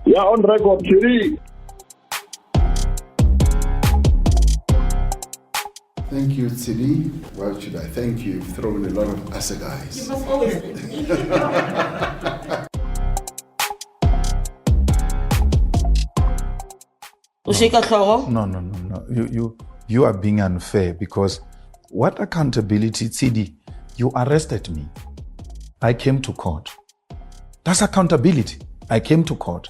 Yeah, on record, Tshidi. Thank you, Tshidi. Well, should I thank you? You've thrown a lot of assegais. You must always thank me. No. You are being unfair because what accountability, Tshidi? You arrested me. I came to court. That's accountability. I came to court.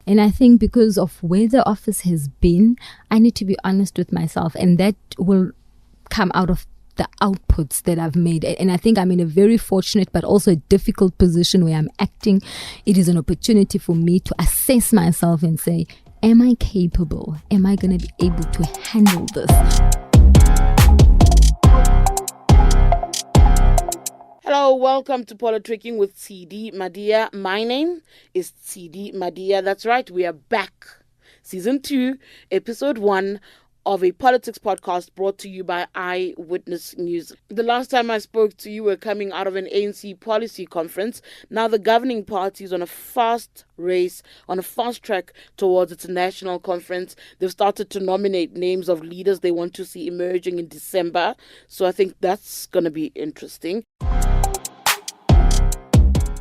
And I think because of where the office has been, I need to be honest with myself, and that will come out of the outputs that I've made. And I think I'm in a very fortunate but also a difficult position where I'm acting. It is an opportunity for me to assess myself and say, am I capable? Am I going to be able to handle this? Hello, welcome to Politricking with Tshidi Madia. My name is Tshidi Madia. That's right, we are back. Season 2, Episode 1 of a politics podcast brought to you by Eyewitness News. The last time I spoke to you, we were coming out of an ANC policy conference. Now the governing party is on a fast race, on a fast track towards its national conference. They've started to nominate names of leaders they want to see emerging in December. So I think that's going to be interesting.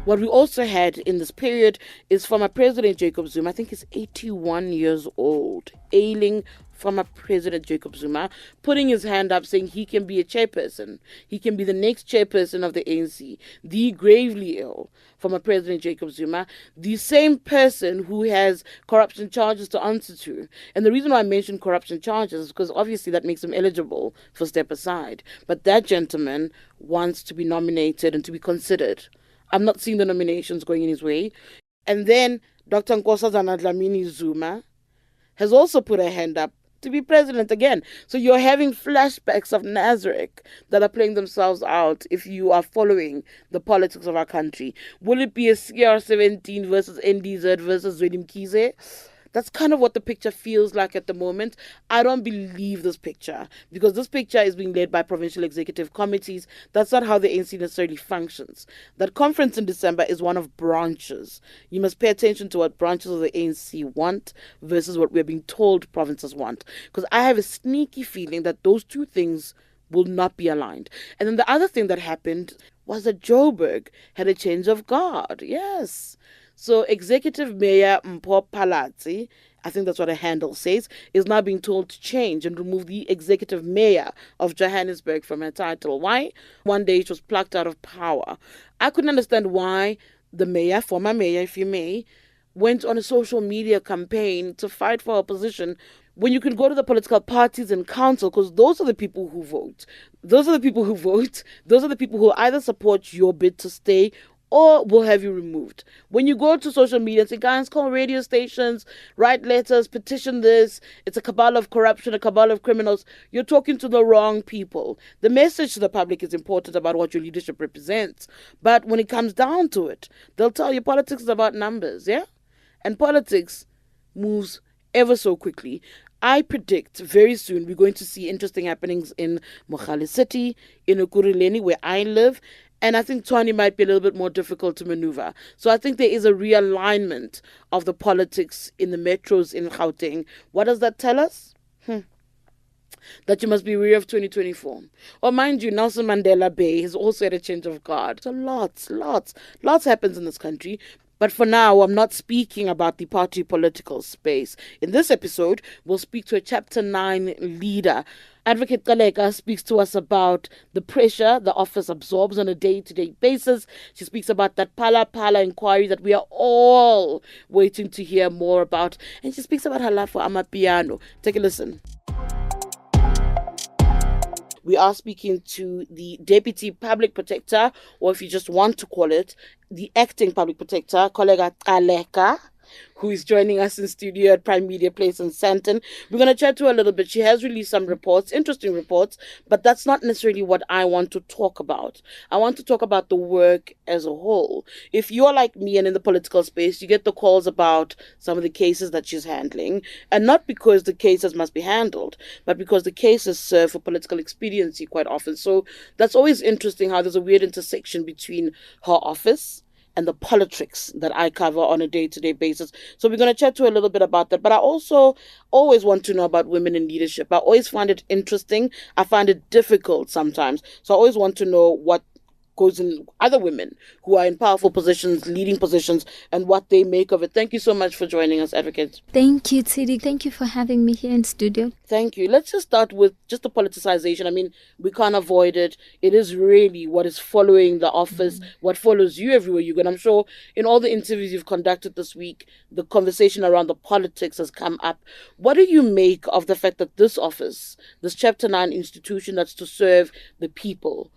What we also had in this period is former President Jacob Zuma. I think he's 81 years old, ailing former President Jacob Zuma, putting his hand up saying he can be a chairperson. He can be the next chairperson of the ANC. The gravely ill former President Jacob Zuma, the same person who has corruption charges to answer to. And the reason why I mention corruption charges is because obviously that makes him eligible for step aside. But that gentleman wants to be nominated and to be considered. I'm not seeing the nominations going in his way. And then Dr. Nkosazana Dlamini Zuma has also put her hand up to be president again. So you're having flashbacks of Nazareth that are playing themselves out if you are following the politics of our country. Will it be a CR17 versus NDZ versus Zwelim Kize? That's kind of what the picture feels like at the moment. I don't believe this picture because this picture is being led by provincial executive committees. That's not how the ANC necessarily functions. That conference in December is one of branches. You must pay attention to what branches of the ANC want versus what we're being told provinces want. Because I have a sneaky feeling that those two things will not be aligned. And then the other thing that happened was that Joburg had a change of guard. Yes. So Executive Mayor Mpho Phalatse, I think that's what a handle says, is now being told to change and remove the Executive Mayor of Johannesburg from her title. Why? One day she was plucked out of power. I couldn't understand why the mayor, former mayor if you may, went on a social media campaign to fight for her position when you can go to the political parties and council, because those are the people who vote. Those are the people who vote. Those are the people who either support your bid to stay or will have you removed. When you go to social media and say, guys, call radio stations, write letters, petition this, it's a cabal of corruption, a cabal of criminals, you're talking to the wrong people. The message to the public is important about what your leadership represents. But when it comes down to it, they'll tell you politics is about numbers, yeah? And politics moves ever so quickly. I predict very soon we're going to see interesting happenings in Mogale City, in Ekurhuleni, where I live, and I think Tshwane might be a little bit more difficult to maneuver. So I think there is a realignment of the politics in the metros in Gauteng. What does that tell us? That you must be wary of 2024. Or mind you, Nelson Mandela Bay has also had a change of guard. So lots happens in this country. But for now, I'm not speaking about the party political space. In this episode, we'll speak to a Chapter 9 leader. Advocate Kholeka speaks to us about the pressure the office absorbs on a day-to-day basis. She speaks about that Phala Phala inquiry that we are all waiting to hear more about. And she speaks about her love for amapiano. Take a listen. We are speaking to the Deputy Public Protector, or if you just want to call it, the Acting Public Protector, Kholeka Gcaleka. who is joining us in studio at Prime Media Place in Sandton. We're going to chat to her a little bit. She has released some reports, interesting reports, but that's not necessarily what I want to talk about. I want to talk about the work as a whole. If you're like me and in the political space, you get the calls about some of the cases that she's handling, and not because the cases must be handled, but because the cases serve for political expediency quite often. So that's always interesting how there's a weird intersection between her office and the politics that I cover on a day-to-day basis. So we're going to chat to a little bit about that. But I also always want to know about women in leadership. I always find it interesting. I find it difficult sometimes. So I always want to know what goes in other women who are in powerful positions, leading positions, and what they make of it. Thank you so much for joining us, Advocate. Thank you, Tshidi. Thank you for having me here in studio. Thank you. Let's just start with just the politicization. I mean, we can't avoid it. It is really what is following the office, what follows you everywhere you go. And I'm sure in all the interviews you've conducted this week, the conversation around the politics has come up. What do you make of the fact that this office, this Chapter 9 institution that's to serve the people,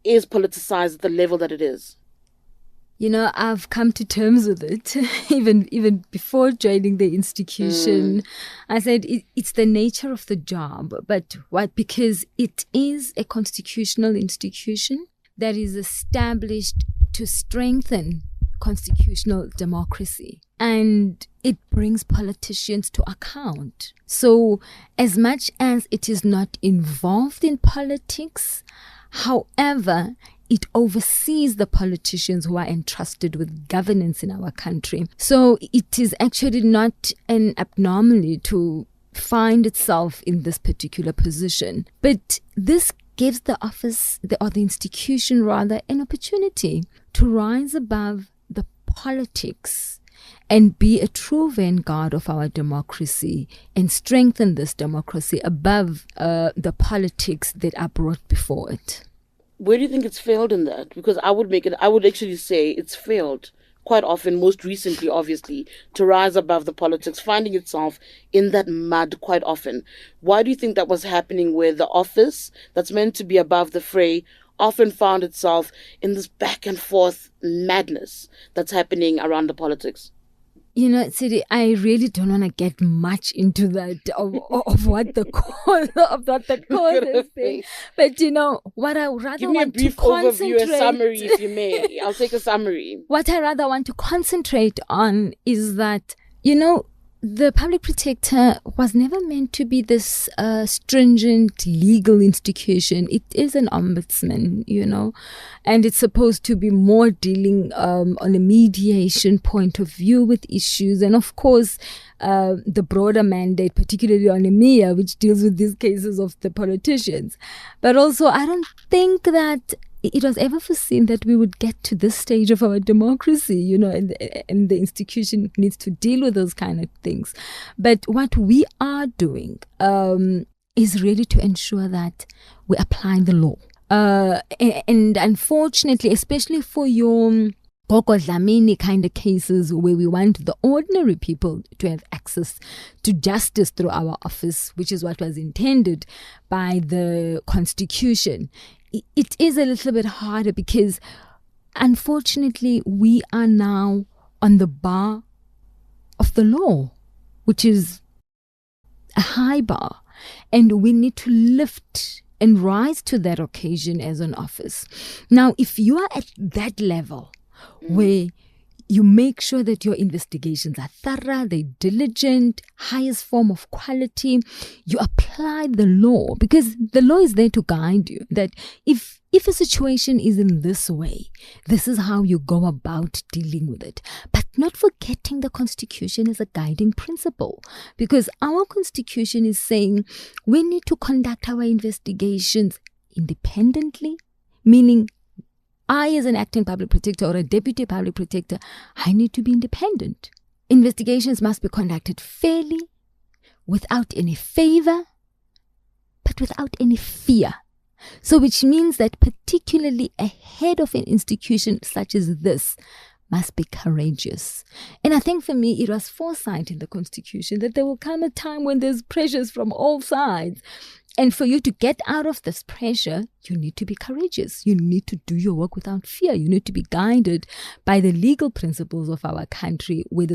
is politicized at the level that it is? You know, I've come to terms with it even before joining the institution. I said it's the nature of the job, but what? Because it is a constitutional institution that is established to strengthen constitutional democracy, and it brings politicians to account. So as much as it is not involved in politics, however, it oversees the politicians who are entrusted with governance in our country. So it is actually not an abnormality to find itself in this particular position. But this gives the office, or the institution rather, an opportunity to rise above the politics and be a true vanguard of our democracy and strengthen this democracy above the politics that are brought before it. Where do you think it's failed in that? Because I would actually say it's failed quite often, most recently, obviously, to rise above the politics, finding itself in that mud quite often. Why do you think that was happening, where the office that's meant to be above the fray often found itself in this back and forth madness that's happening around the politics? You know, Tshidi, I really don't want to get much into that of what the cause of what the cause is saying. But you know, what I rather give me want a brief to concentrate, overview, a summary, if you may. I'll take a summary. What I rather want to concentrate on is that, you know, the public protector was never meant to be this stringent legal institution. It is an ombudsman, you know, and it's supposed to be more dealing on a mediation point of view with issues. And of course, the broader mandate, particularly on EMEA, which deals with these cases of the politicians. But also, I don't think that it was ever foreseen that we would get to this stage of our democracy, you know, and the institution needs to deal with those kind of things. But what we are doing is really to ensure that we apply the law. And unfortunately, especially for your Kholeka Gcaleka kind of cases where we want the ordinary people to have access to justice through our office, which is what was intended by the Constitution, it is a little bit harder because unfortunately we are now on the bar of the law, which is a high bar, and we need to lift and rise to that occasion as an office. Now, if you are at that level where you make sure that your investigations are thorough, they're diligent, highest form of quality. You apply the law because the law is there to guide you. That if a situation is in this way, this is how you go about dealing with it. But not forgetting the Constitution as a guiding principle, because our Constitution is saying we need to conduct our investigations independently, meaning I, as an acting public protector or a deputy public protector, I need to be independent. Investigations must be conducted fairly, without any favor, but without any fear. So which means that particularly a head of an institution such as this must be courageous. And I think for me, it was foresight in the Constitution that there will come a time when there's pressures from all sides. And for you to get out of this pressure, you need to be courageous. You need to do your work without fear. You need to be guided by the legal principles of our country, where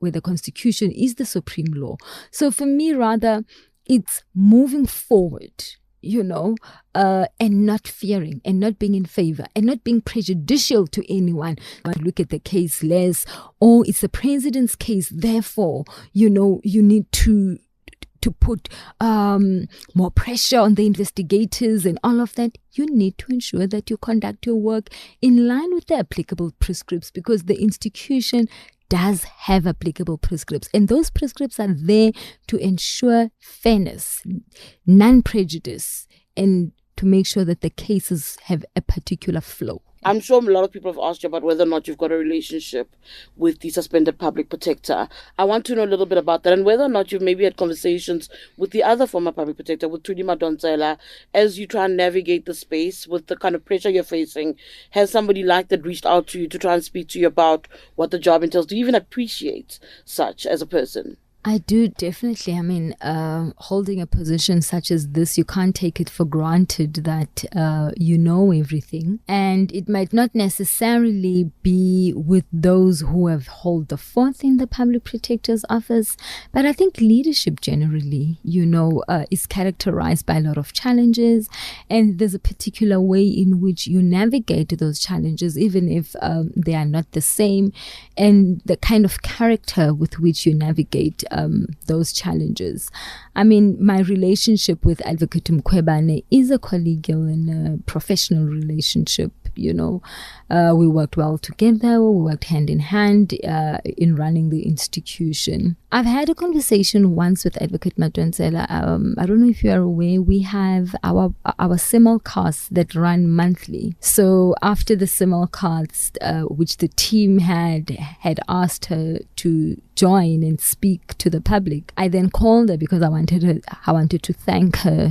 where the Constitution is the supreme law. So for me, rather, it's moving forward, and not fearing and not being in favor and not being prejudicial to anyone. Look at the case less, or it's the president's case, therefore, you need to put more pressure on the investigators and all of that. You need to ensure that you conduct your work in line with the applicable prescripts, because the institution does have applicable prescripts, and those prescripts are there to ensure fairness, non-prejudice, and to make sure that the cases have a particular flow. I'm sure a lot of people have asked you about whether or not you've got a relationship with the suspended public protector. I want to know a little bit about that, and whether or not you've maybe had conversations with the other former public protector, with Tshidi Madia, as you try and navigate the space with the kind of pressure you're facing. Has somebody like that reached out to you to try and speak to you about what the job entails? Do you even appreciate such as a person? I do, definitely. I mean, holding a position such as this, you can't take it for granted that you know everything. And it might not necessarily be with those who have held the fort in the public protector's office. But I think leadership generally, is characterized by a lot of challenges. And there's a particular way in which you navigate those challenges, even if they are not the same. And the kind of character with which you navigate those challenges. I mean, my relationship with Advocate Mkhwebane is a collegial and a professional relationship. We worked well together. We worked hand in hand in running the institution. I've had a conversation once with Advocate Madia. I don't know if you are aware, we have our simulcasts that run monthly. So after the simulcast, which the team had asked her to join and speak to the public, I then called her because I wanted to thank her,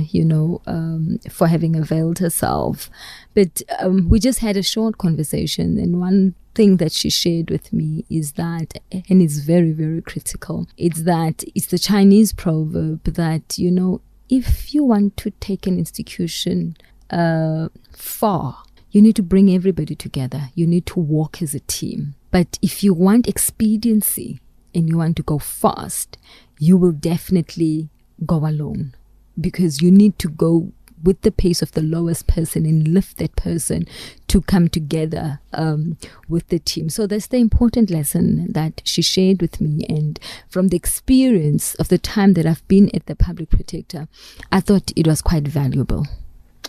for having availed herself. But we just had a short conversation, and one thing that she shared with me is that, and it's very, very critical, it's the Chinese proverb that, if you want to take an institution far, you need to bring everybody together. You need to walk as a team. But if you want expediency and you want to go fast, you will definitely go alone, because you need to go with the pace of the lowest person and lift that person to come together with the team. So that's the important lesson that she shared with me. And from the experience of the time that I've been at the public protector, I thought it was quite valuable.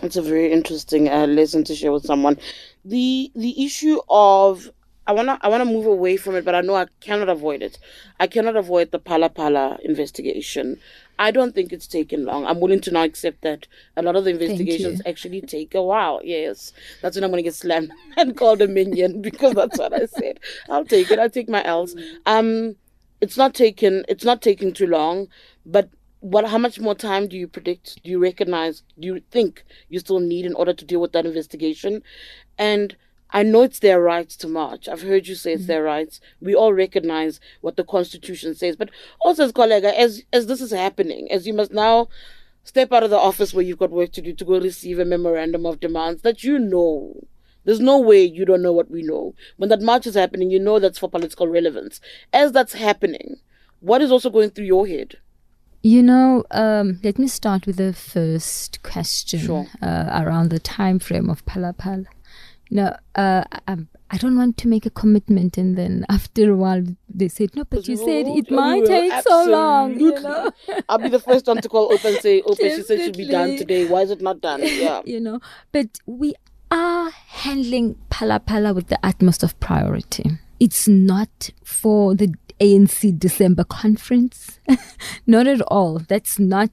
It's a very interesting lesson to share with someone. The issue of, I wanna move away from it, but I know I cannot avoid it. I cannot avoid the Palapala investigation. I don't think it's taken long. I'm willing to now accept that a lot of the investigations actually take a while. Yes, that's when I'm going to get slammed and called a minion, because that's what I said. I'll take it. I'll take my L's. It's not taking too long, but how much more time do you predict? Do you recognize? Do you think you still need in order to deal with that investigation? And I know it's their rights to march. I've heard you say it's their rights. We all recognize what the Constitution says. But also, as Kholeka, as this is happening, as you must now step out of the office where you've got work to do to go receive a memorandum of demands that there's no way you don't know what we know. When that march is happening, that's for political relevance. As that's happening, what is also going through your head? Let me start with the first question. Sure. Around the time frame of Palapala. I don't want to make a commitment and then after a while they said, no, but you said it might take so long. I'll be the first one to call Ope and say, Ope, she said it should be done today. Why is it not done? Yeah. But we are handling Palapala with the utmost of priority. It's not for the ANC December conference. Not at all. That's not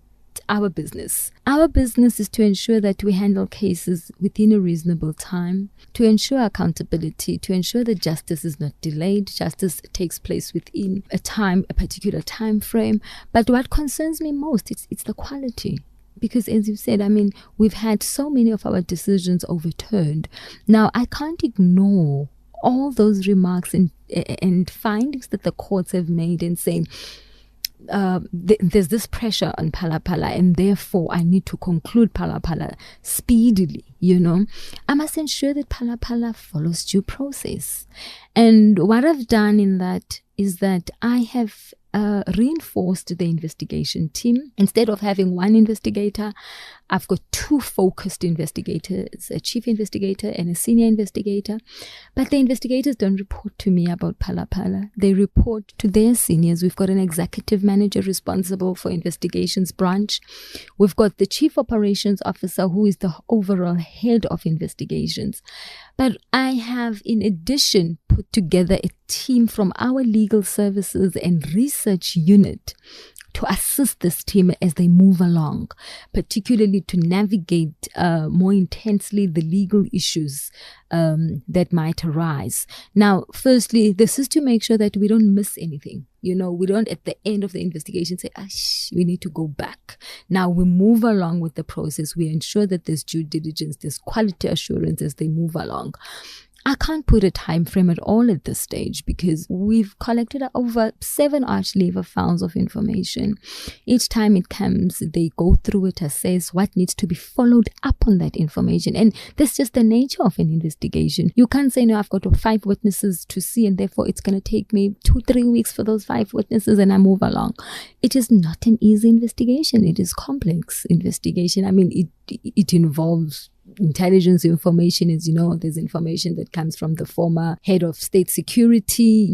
our business. Our business is to ensure that we handle cases within a reasonable time, to ensure accountability, to ensure that justice is not delayed, justice takes place within a particular time frame. But what concerns me most, it's the quality. Because as you said, we've had so many of our decisions overturned. Now, I can't ignore all those remarks and findings that the courts have made and saying, there's this pressure on Palapala and therefore I need to conclude Palapala speedily, I must ensure that Palapala follows due process. And what I've done in that is that I have reinforced the investigation team. Instead of having one investigator, I've got two focused investigators, a chief investigator and a senior investigator. But the investigators don't report to me about Palapala. They report to their seniors. We've got an executive manager responsible for investigations branch. We've got the chief operations officer who is the overall head of investigations. But I have, in addition, put together a team from our legal services and research unit to assist this team as they move along, particularly to navigate more intensely the legal issues that might arise. Now, firstly, this is to make sure that we don't miss anything. We don't at the end of the investigation say, we need to go back. Now we move along with the process. We ensure that there's due diligence, there's quality assurance as they move along. I can't put a time frame at all at this stage because we've collected over 7 arch-lever files of information. Each time it comes, they go through it, assess what needs to be followed up on that information. And that's just the nature of an investigation. You can't say, no, I've got 5 witnesses to see and therefore it's going to take me 2-3 weeks for those 5 witnesses and I move along. It is not an easy investigation. It is complex investigation. I mean, it involves intelligence information. As you know, there's information that comes from the former head of state security,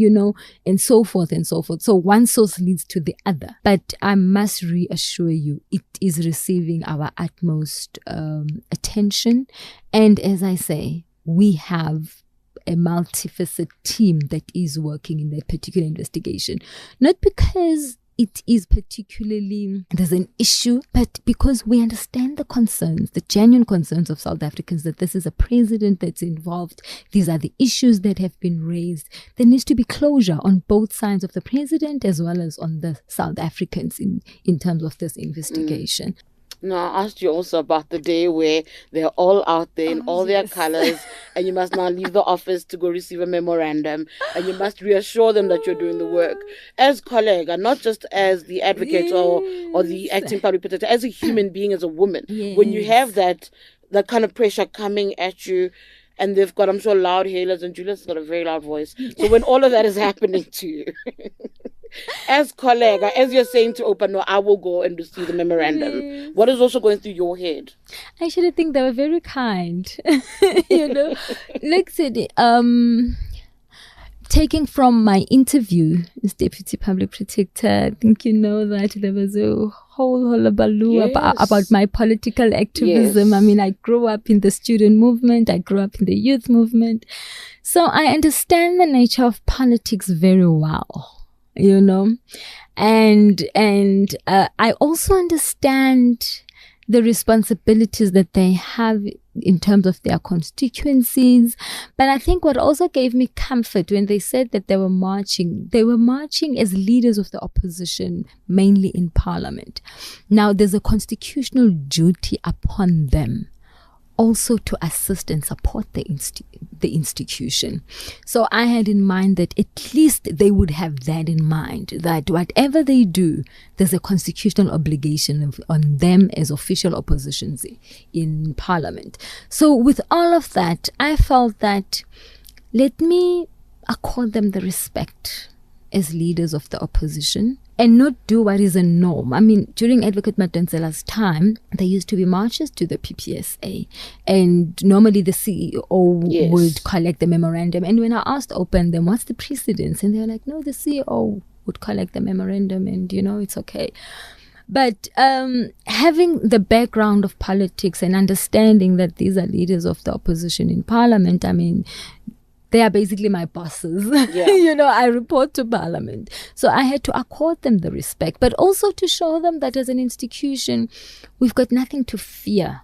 and so forth and so forth. So one source leads to the other. But I must reassure you, it is receiving our utmost attention. And as I say, we have a multifaceted team that is working in that particular investigation. Not because it is particularly, there's an issue, but because we understand the concerns, the genuine concerns of South Africans, that this is a president that's involved. These are the issues that have been raised. There needs to be closure on both sides of the president as well as on the South Africans in terms of this investigation. Now, I asked you also about the day where they're all out there in all their colors and you must now leave the office to go receive a memorandum and you must reassure them that you're doing the work. As Kholeka, not just as the advocate or the acting public protector, as a human being, as a woman, when you have that kind of pressure coming at you, and they've got, I'm sure, loud hailers, and Julius has got a very loud voice. So when all of that is happening to you, as Kholeka, as you're saying to Opa, no, I will go and receive the memorandum, what is also going through your head? I actually think they were very kind. Like said, taking from my interview as Deputy Public Protector, I think that there was a whole hullabaloo about my political activism. I mean, I grew up in the student movement. I grew up in the youth movement. So I understand the nature of politics very well, and I also understand the responsibilities that they have in terms of their constituencies. But I think what also gave me comfort when they said that they were marching as leaders of the opposition, mainly in parliament. Now, there's a constitutional duty upon them also to assist and support the institution. So I had in mind that at least they would have that in mind, that whatever they do, there's a constitutional obligation on them as official oppositions in parliament. So with all of that, I felt that let me accord them the respect as leaders of the opposition and not do what is a norm. I mean, during Advocate Madonsela's time, there used to be marches to the PPSA, and normally the CEO would collect the memorandum. And when I asked Open them, what's the precedence? And they were like, no, the CEO would collect the memorandum and, it's okay. But having the background of politics and understanding that these are leaders of the opposition in parliament, I mean, they are basically my bosses. I report to parliament. So I had to accord them the respect, but also to show them that as an institution, we've got nothing to fear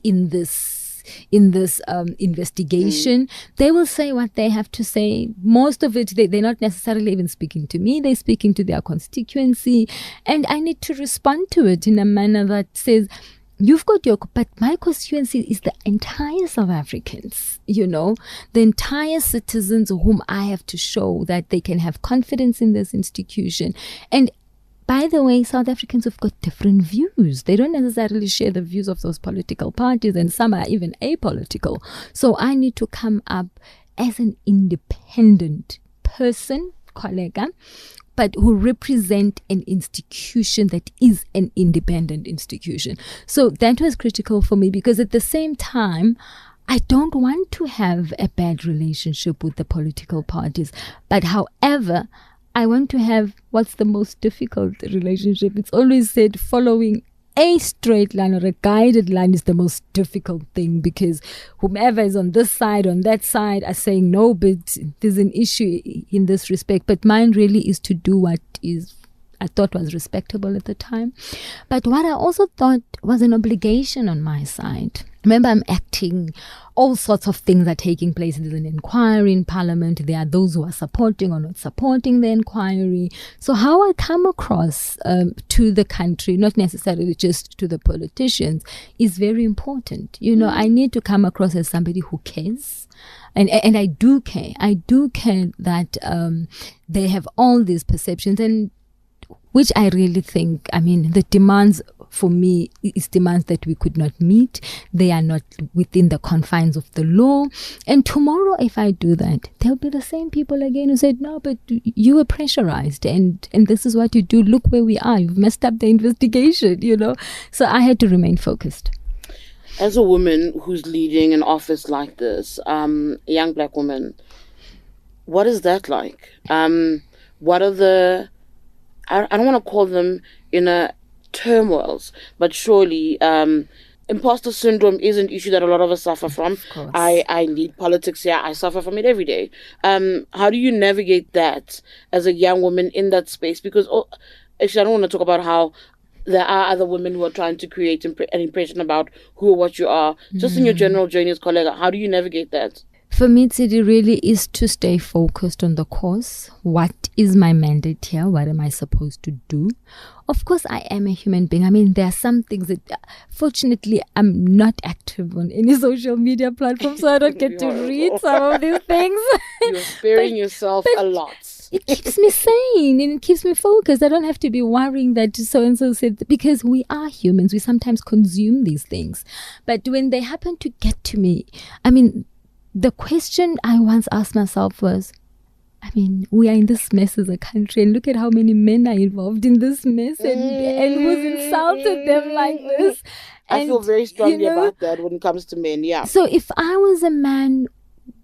in this investigation. They will say what they have to say. Most of it, they're not necessarily even speaking to me. They're speaking to their constituency. And I need to respond to it in a manner that says, you've got but my constituency is the entire South Africans, the entire citizens whom I have to show that they can have confidence in this institution. And by the way, South Africans have got different views. They don't necessarily share the views of those political parties, and some are even apolitical. So I need to come up as an independent person, Kholeka, but who represent an institution that is an independent institution. So that was critical for me, because at the same time, I don't want to have a bad relationship with the political parties. But however, I want to have what's the most difficult relationship. It's always said following a straight line or a guided line is the most difficult thing, because whomever is on this side, on that side, are saying no, but there's an issue in this respect. But mine really is to do what is I thought was respectable at the time, but what I also thought was an obligation on my side. Remember, I'm acting, all sorts of things are taking place. There's an inquiry in Parliament. There are those who are supporting or not supporting the inquiry. So how I come across to the country, not necessarily just to the politicians, is very important. You know, I need to come across as somebody who cares. And I do care. I do care that they have all these perceptions, and which I really think, I mean, the demands for me is demands that we could not meet. They are not within the confines of the law. And tomorrow, if I do that, there'll be the same people again who said, no, but you were pressurized and this is what you do. Look where we are. You've messed up the investigation, you know. So I had to remain focused. As a woman who's leading an office like this, a young black woman, what is that like? What are the... I don't want to call them inner turmoils, but surely imposter syndrome is an issue that a lot of us suffer from. Of course. I lead politics here. I suffer from it every day. How do you navigate that as a young woman in that space? Because actually, I don't want to talk about how there are other women who are trying to create an impression about who or what you are. Just in your general journey as Kholeka, how do you navigate that? For me, Tshidi, really is to stay focused on the cause. What is my mandate here? What am I supposed to do? Of course, I am a human being. I mean, there are some things that, fortunately, I'm not active on any social media platform, so I don't get to read some of these things. You're sparing yourself a lot. It keeps me sane and it keeps me focused. I don't have to be worrying that so-and-so said, because we are humans. We sometimes consume these things. But when they happen to get to me, I mean, the question I once asked myself was, I mean, we are in this mess as a country, and look at how many men are involved in this mess, and who's insulted them like this. I feel very strongly about that when it comes to men, yeah. So if I was a man,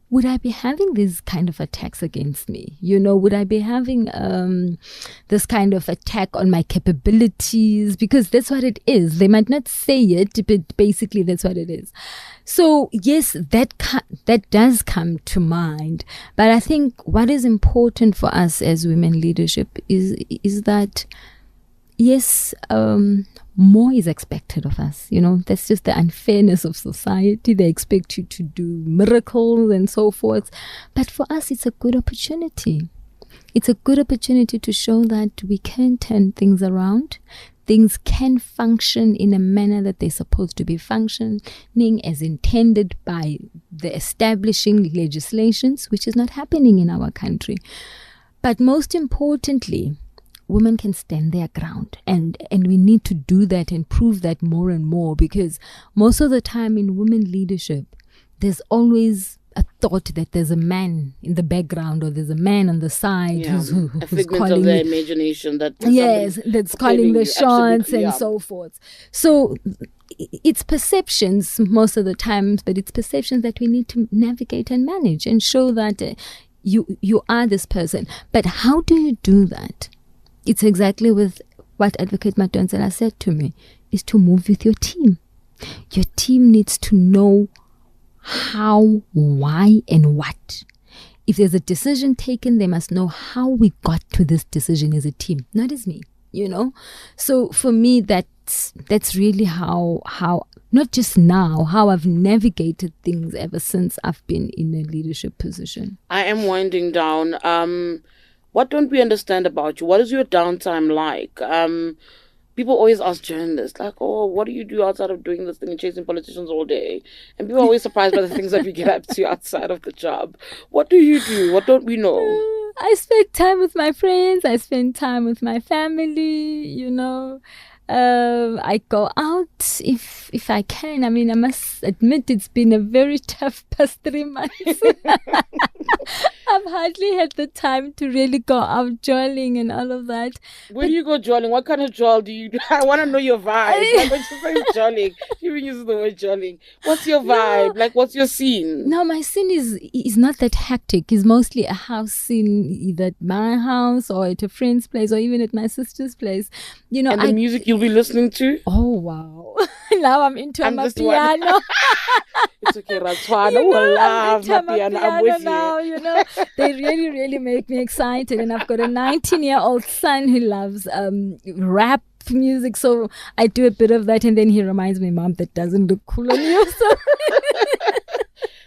would I be having these kind of attacks against me? You know, would I be having this kind of attack on my capabilities? Because that's what it is. They might not say it, but basically that's what it is. So yes, that does come to mind. But I think what is important for us as women leadership is that, yes, more is expected of us. You know, that's just the unfairness of society. They expect you to do miracles and so forth. But for us, it's a good opportunity. It's a good opportunity to show that we can turn things around. Things can function in a manner that they're supposed to be functioning as intended by the establishing legislations, which is not happening in our country. But most importantly, women can stand their ground, and we need to do that and prove that more and more, because most of the time in women leadership, there's always a thought that there's a man in the background or there's a man on the side who's a figment of their imagination that's calling the shots and so forth. So it's perceptions most of the times, but it's perceptions that we need to navigate and manage and show that you are this person. But how do you do that? It's exactly with what Advocate Madonsela said to me, is to move with your team. Your team needs to know how, why, and what. If there's a decision taken, they must know how we got to this decision as a team, not as me, you know. So for me, that's really how not just now, how I've navigated things ever since I've been in a leadership position. I am winding down. What don't we understand about you? What is your downtime like? People always ask journalists, like, oh, what do you do outside of doing this thing and chasing politicians all day? And people are always surprised by the things that we get up to outside of the job. What do you do? What don't we know? I spend time with my friends. I spend time with my family, you know. I go out if I can. I mean, I must admit it's been a very tough past 3 months. I've hardly had the time to really go out jolling and all of that. Where do you go jolling? What kind of joll do you do? I want to know your vibe. Like, when you say jolling, you even use the word jolling. What's your vibe? Like, what's your scene? No, my scene is not that hectic. It's mostly a house scene, either at my house or at a friend's place or even at my sister's place. You know, And the music you'll be listening to? Oh, wow. Now I'm into amapiano. It's okay, Ratwana. We'll love amapiano. I'm with now, you. you know. They really, really make me excited. And I've got a 19-year-old son who loves rap music. So I do a bit of that. And then he reminds me, Mom, that doesn't look cool on you. So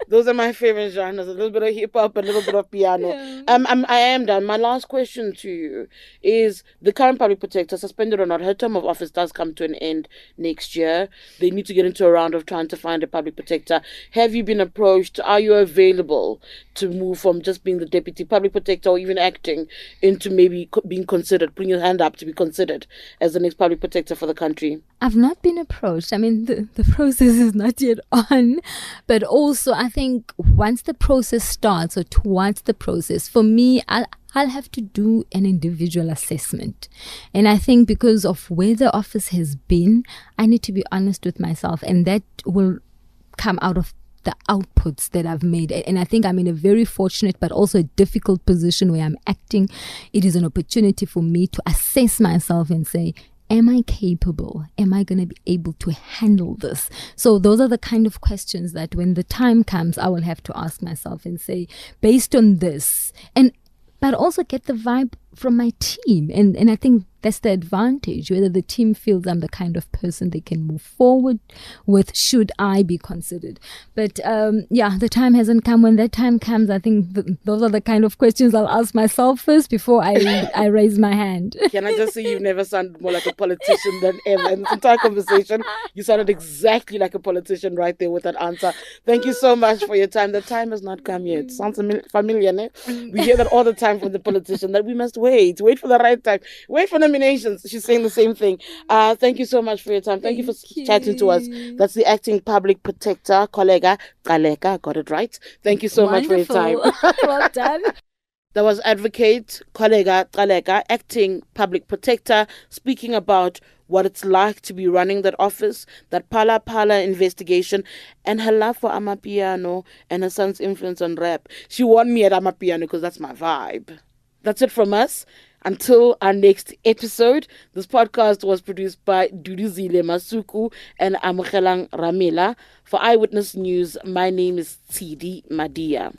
Those are my favorite genres. A little bit of hip hop, a little bit of piano. Yeah. I am done. My last question to you is: the current public protector, suspended or not, her term of office does come to an end next year. They need to get into a round of trying to find a public protector. Have you been approached? Are you available to move from just being the deputy public protector or even acting into maybe being considered, putting your hand up to be considered as the next public protector for the country? I've not been approached. I mean, the process is not yet on, but also I think once the process starts or towards the process, for me, I'll have to do an individual assessment. And I think because of where the office has been, I need to be honest with myself, and that will come out of the outputs that I've made. And I think I'm in a very fortunate but also a difficult position where I'm acting. It is an opportunity for me to assess myself and say, am I capable? Am I going to be able to handle this? So those are the kind of questions that when the time comes, I will have to ask myself and say, based on this, but also get the vibe from my team. And I think that's the advantage, whether the team feels I'm the kind of person they can move forward with should I be considered. But the time hasn't come. When that time comes, I think those are the kind of questions I'll ask myself first before I raise my hand. Can I just say you've never sounded more like a politician than ever? In this entire conversation, you sounded exactly like a politician right there with that answer. Thank you so much for your time. The time has not come yet. Sounds familiar, ne? We hear that all the time from the politician, that we must wait for the right time, wait for nominations. She's saying the same thing. Thank you so much for your time. Thank you for chatting to us. That's the acting public protector, Kholeka Gcaleka. Got it right. Thank you so much for your time. Well done. That was Advocate Kholeka Gcaleka, acting public protector, speaking about what it's like to be running that office, that Phala Phala investigation, and her love for amapiano and her son's influence on rap. She won me at amapiano because that's my vibe. That's it from us. Until our next episode, this podcast was produced by Duduzile Masuku and Amogelang Ramela. For Eyewitness News, my name is Tshidi Madia.